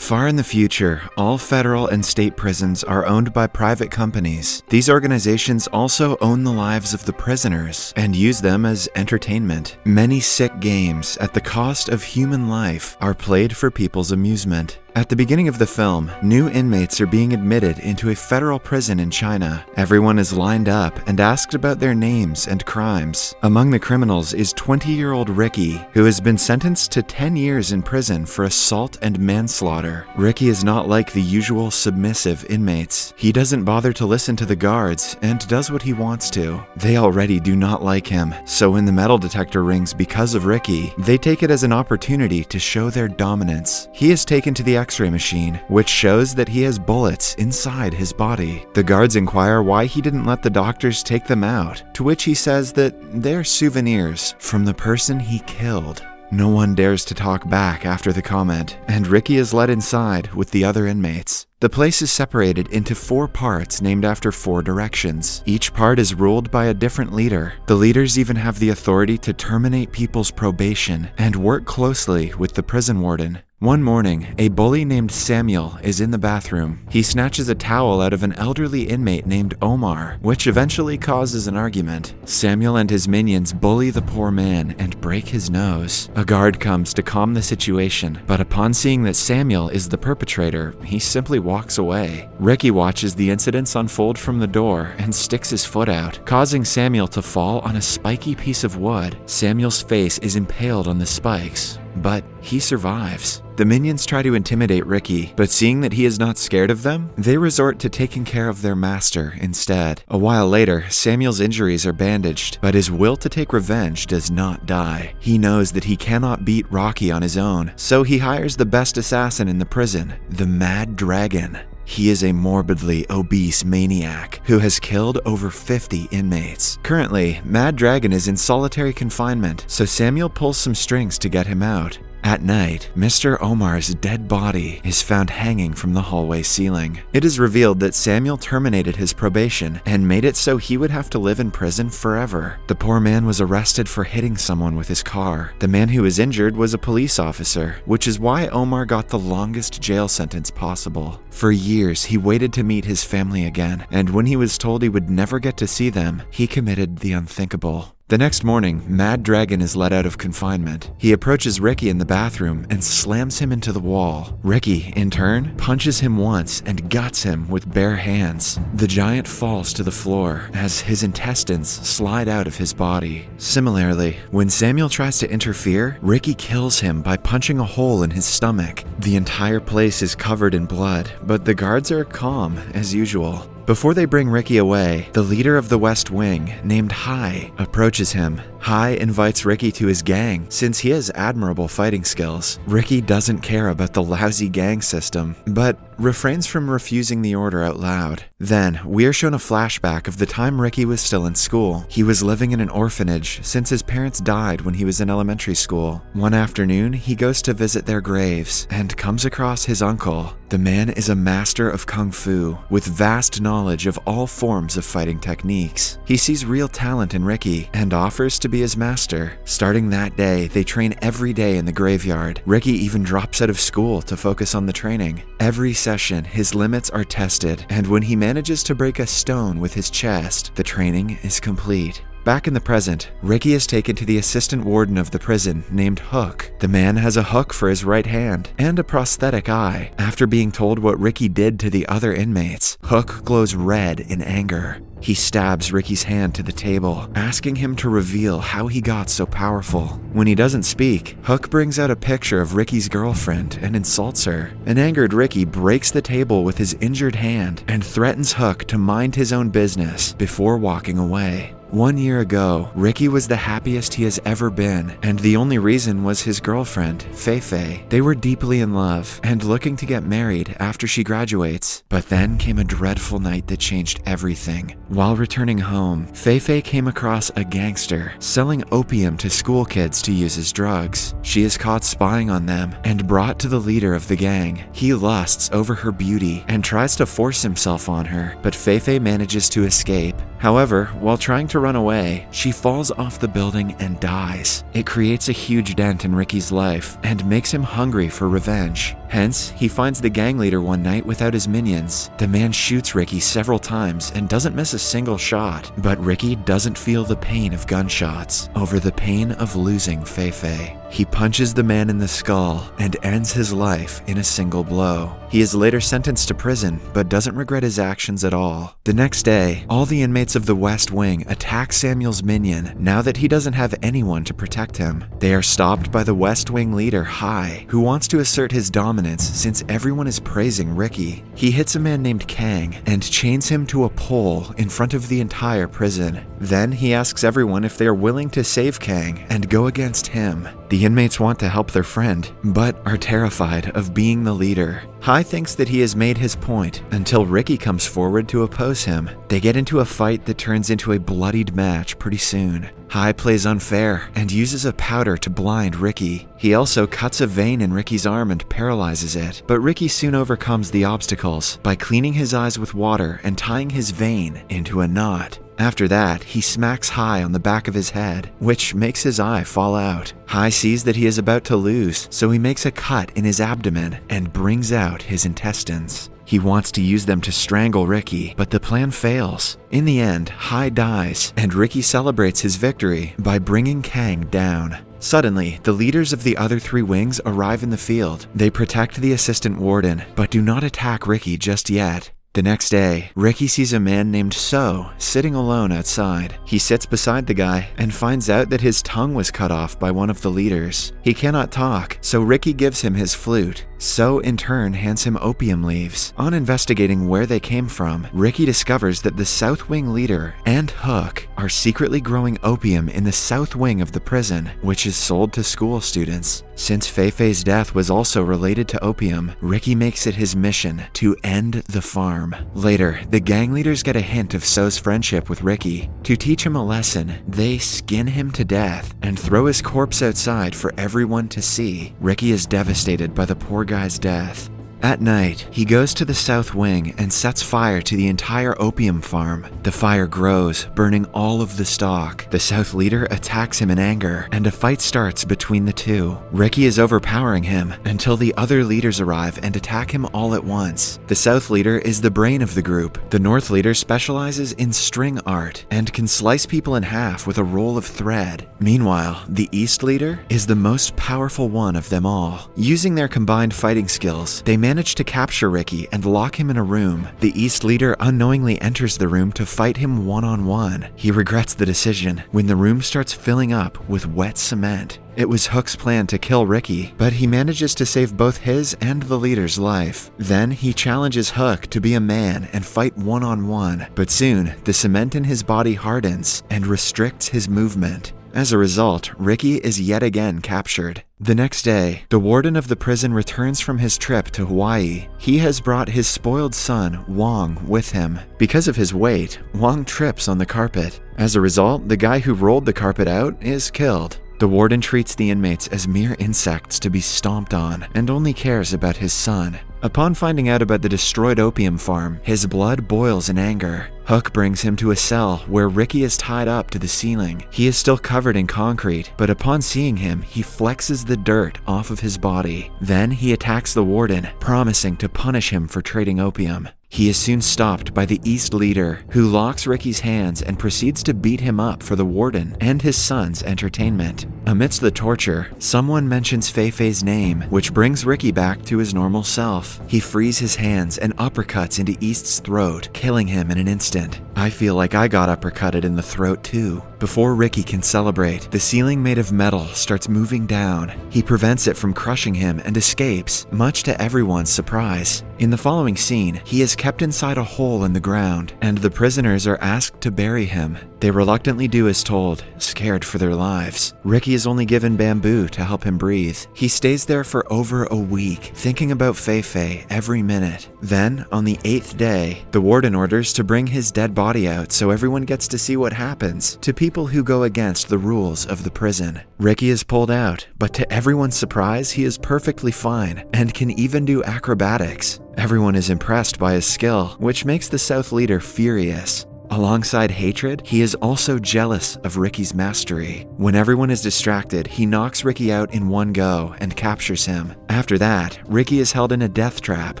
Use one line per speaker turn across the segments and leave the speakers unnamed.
Far in the future, all federal and state prisons are owned by private companies. These organizations also own the lives of the prisoners and use them as entertainment. Many sick games at the cost of human life are played for people's amusement. At the beginning of the film, new inmates are being admitted into a federal prison in China. Everyone is lined up and asked about their names and crimes. Among the criminals is 20-year-old Ricky, who has been sentenced to 10 years in prison for assault and manslaughter. Ricky is not like the usual submissive inmates. He doesn't bother to listen to the guards and does what he wants to. They already do not like him, so when the metal detector rings because of Ricky, they take it as an opportunity to show their dominance. He is taken to the X-ray machine, which shows that he has bullets inside his body. The guards inquire why he didn't let the doctors take them out, to which he says that they're souvenirs from the person he killed. No one dares to talk back after the comment, and Ricky is led inside with the other inmates. The place is separated into 4 parts named after 4 directions. Each part is ruled by a different leader. The leaders even have the authority to terminate people's probation and work closely with the prison warden. One morning, a bully named Samuel is in the bathroom. He snatches a towel out of an elderly inmate named Omar, which eventually causes an argument. Samuel and his minions bully the poor man and break his nose. A guard comes to calm the situation, but upon seeing that Samuel is the perpetrator, he simply walks away. Ricky watches the incidents unfold from the door and sticks his foot out, causing Samuel to fall on a spiky piece of wood. Samuel's face is impaled on the spikes, but he survives. The minions try to intimidate Ricky, but seeing that he is not scared of them, they resort to taking care of their master instead. A while later, Samuel's injuries are bandaged, but his will to take revenge does not die. He knows that he cannot beat Rocky on his own, so he hires the best assassin in the prison, the Mad Dragon. He is a morbidly obese maniac who has killed over 50 inmates. Currently, Mad Dragon is in solitary confinement, so Samuel pulls some strings to get him out. At night, Mr. Omar's dead body is found hanging from the hallway ceiling. It is revealed that Samuel terminated his probation and made it so he would have to live in prison forever. The poor man was arrested for hitting someone with his car. The man who was injured was a police officer, which is why Omar got the longest jail sentence possible. For years, he waited to meet his family again, and when he was told he would never get to see them, he committed the unthinkable. The next morning, Mad Dragon is let out of confinement. He approaches Ricky in the bathroom and slams him into the wall. Ricky, in turn, punches him once and guts him with bare hands. The giant falls to the floor as his intestines slide out of his body. Similarly, when Samuel tries to interfere, Ricky kills him by punching a hole in his stomach. The entire place is covered in blood, but the guards are calm as usual. Before they bring Ricky away, the leader of the West Wing, named Hai, approaches him. Hai invites Ricky to his gang since he has admirable fighting skills. Ricky doesn't care about the lousy gang system, but refrains from refusing the order out loud. Then, we are shown a flashback of the time Ricky was still in school. He was living in an orphanage since his parents died when he was in elementary school. One afternoon, he goes to visit their graves and comes across his uncle. The man is a master of kung fu with vast knowledge of all forms of fighting techniques. He sees real talent in Ricky and offers to be his master. Starting that day, they train every day in the graveyard. Ricky even drops out of school to focus on the training. Every session, his limits are tested, and when he manages to break a stone with his chest, the training is complete. Back in the present, Ricky is taken to the assistant warden of the prison named Hook. The man has a hook for his right hand and a prosthetic eye. After being told what Ricky did to the other inmates, Hook glows red in anger. He stabs Ricky's hand to the table, asking him to reveal how he got so powerful. When he doesn't speak, Hook brings out a picture of Ricky's girlfriend and insults her. An angered Ricky breaks the table with his injured hand and threatens Hook to mind his own business before walking away. 1 year ago, Ricky was the happiest he has ever been, and the only reason was his girlfriend, Fei. They were deeply in love and looking to get married after she graduates. But then came a dreadful night that changed everything. While returning home, Fei came across a gangster selling opium to school kids to use as drugs. She is caught spying on them and brought to the leader of the gang. He lusts over her beauty and tries to force himself on her, but Fei manages to escape. However, while trying to run away, she falls off the building and dies. It creates a huge dent in Ricky's life and makes him hungry for revenge. Hence, he finds the gang leader one night without his minions. The man shoots Ricky several times and doesn't miss a single shot, but Ricky doesn't feel the pain of gunshots over the pain of losing Fei-Fei. He punches the man in the skull and ends his life in a single blow. He is later sentenced to prison, but doesn't regret his actions at all. The next day, all the inmates of the West Wing attack Samuel's minion now that he doesn't have anyone to protect him. They are stopped by the West Wing leader, Hai, who wants to assert his dominance since everyone is praising Ricky. He hits a man named Kang and chains him to a pole in front of the entire prison. Then he asks everyone if they are willing to save Kang and go against him. The inmates want to help their friend, but are terrified of being the leader. Hai thinks that he has made his point until Ricky comes forward to oppose him. They get into a fight that turns into a bloodied match pretty soon. Hai plays unfair and uses a powder to blind Ricky. He also cuts a vein in Ricky's arm and paralyzes it, but Ricky soon overcomes the obstacles by cleaning his eyes with water and tying his vein into a knot. After that, he smacks Hai on the back of his head, which makes his eye fall out. Hai sees that he is about to lose, so he makes a cut in his abdomen and brings out his intestines. He wants to use them to strangle Ricky, but the plan fails. In the end, Hai dies, and Ricky celebrates his victory by bringing Kang down. Suddenly, the leaders of the other three wings arrive in the field. They protect the assistant warden, but do not attack Ricky just yet. The next day, Ricky sees a man named So sitting alone outside. He sits beside the guy and finds out that his tongue was cut off by one of the leaders. He cannot talk, so Ricky gives him his flute. So in turn hands him opium leaves. On investigating where they came from, Ricky discovers that the South Wing leader and Hook are secretly growing opium in the South Wing of the prison, which is sold to school students. Since Fei-Fei's death was also related to opium, Ricky makes it his mission to end the farm. Later, the gang leaders get a hint of So's friendship with Ricky. To teach him a lesson, they skin him to death and throw his corpse outside for everyone to see. Ricky is devastated by the poor guy's death. At night, he goes to the South Wing and sets fire to the entire opium farm. The fire grows, burning all of the stock. The South leader attacks him in anger, and a fight starts between the two. Ricky is overpowering him until the other leaders arrive and attack him all at once. The South leader is the brain of the group. The North leader specializes in string art and can slice people in half with a roll of thread. Meanwhile, the East leader is the most powerful one of them all. Using their combined fighting skills, they manage to capture Ricky and lock him in a room. The East leader unknowingly enters the room to fight him one-on-one. He regrets the decision when the room starts filling up with wet cement. It was Hook's plan to kill Ricky, but he manages to save both his and the leader's life. Then he challenges Hook to be a man and fight one-on-one, but soon the cement in his body hardens and restricts his movement. As a result, Ricky is yet again captured. The next day, the warden of the prison returns from his trip to Hawaii. He has brought his spoiled son, Wong, with him. Because of his weight, Wong trips on the carpet. As a result, the guy who rolled the carpet out is killed. The warden treats the inmates as mere insects to be stomped on and only cares about his son. Upon finding out about the destroyed opium farm, his blood boils in anger. Hook brings him to a cell where Ricky is tied up to the ceiling. He is still covered in concrete, but upon seeing him, he flexes the dirt off of his body. Then he attacks the warden, promising to punish him for trading opium. He is soon stopped by the East leader, who locks Ricky's hands and proceeds to beat him up for the warden and his son's entertainment. Amidst the torture, someone mentions Fei-Fei's name, which brings Ricky back to his normal self. He frees his hands and uppercuts into East's throat, killing him in an instant. I feel like I got uppercutted in the throat too. Before Ricky can celebrate, the ceiling made of metal starts moving down. He prevents it from crushing him and escapes, much to everyone's surprise. In the following scene, he is kept inside a hole in the ground, and the prisoners are asked to bury him. They reluctantly do as told, scared for their lives. Ricky is only given bamboo to help him breathe. He stays there for over a week, thinking about Fei-Fei every minute. Then, on the 8th day, the warden orders to bring his dead body out so everyone gets to see what happens to people who go against the rules of the prison. Ricky is pulled out, but to everyone's surprise, he is perfectly fine and can even do acrobatics. Everyone is impressed by his skill, which makes the South leader furious. Alongside hatred, he is also jealous of Ricky's mastery. When everyone is distracted, he knocks Ricky out in one go and captures him. After that, Ricky is held in a death trap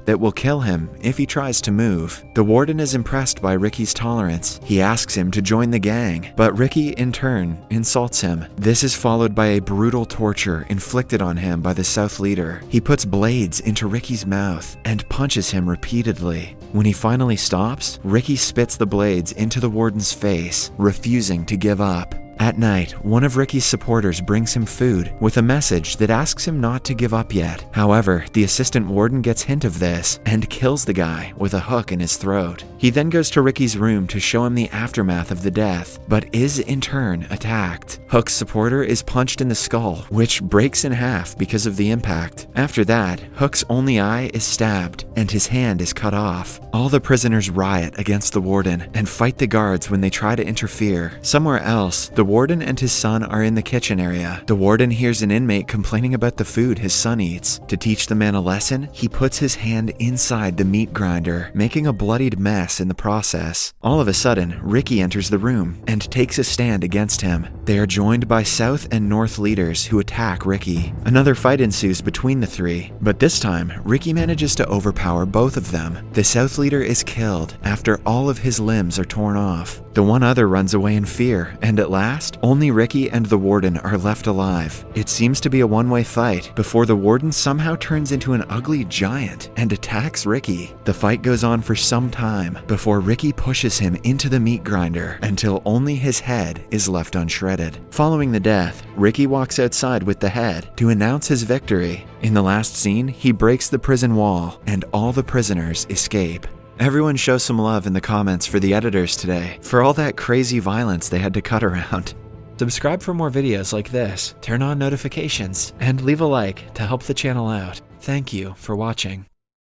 that will kill him if he tries to move. The warden is impressed by Ricky's tolerance. He asks him to join the gang, but Ricky, in turn, insults him. This is followed by a brutal torture inflicted on him by the South leader. He puts blades into Ricky's mouth and punches him repeatedly. When he finally stops, Ricky spits the blades into the warden's face, refusing to give up. At night, one of Ricky's supporters brings him food with a message that asks him not to give up yet. However, the assistant warden gets hint of this and kills the guy with a hook in his throat. He then goes to Ricky's room to show him the aftermath of the death, but is in turn attacked. Hook's supporter is punched in the skull, which breaks in half because of the impact. After that, Hook's only eye is stabbed and his hand is cut off. All the prisoners riot against the warden and fight the guards when they try to interfere. Somewhere else, the warden and his son are in the kitchen area. The warden hears an inmate complaining about the food his son eats. To teach the man a lesson, he puts his hand inside the meat grinder, making a bloodied mess in the process. All of a sudden, Ricky enters the room and takes a stand against him. They are joined by South and North leaders who attack Ricky. Another fight ensues between the three, but this time, Ricky manages to overpower both of them. The South leader is killed after all of his limbs are torn off. The one other runs away in fear, and at last, only Ricky and the warden are left alive. It seems to be a one-way fight before the warden somehow turns into an ugly giant and attacks Ricky. The fight goes on for some time before Ricky pushes him into the meat grinder until only his head is left unshredded. Following the death, Ricky walks outside with the head to announce his victory. In the last scene, he breaks the prison wall and all the prisoners escape. Everyone show some love in the comments for the editors today, for all that crazy violence they had to cut around. Subscribe for more videos like this, turn on notifications, and leave a like to help the channel out. Thank you for watching.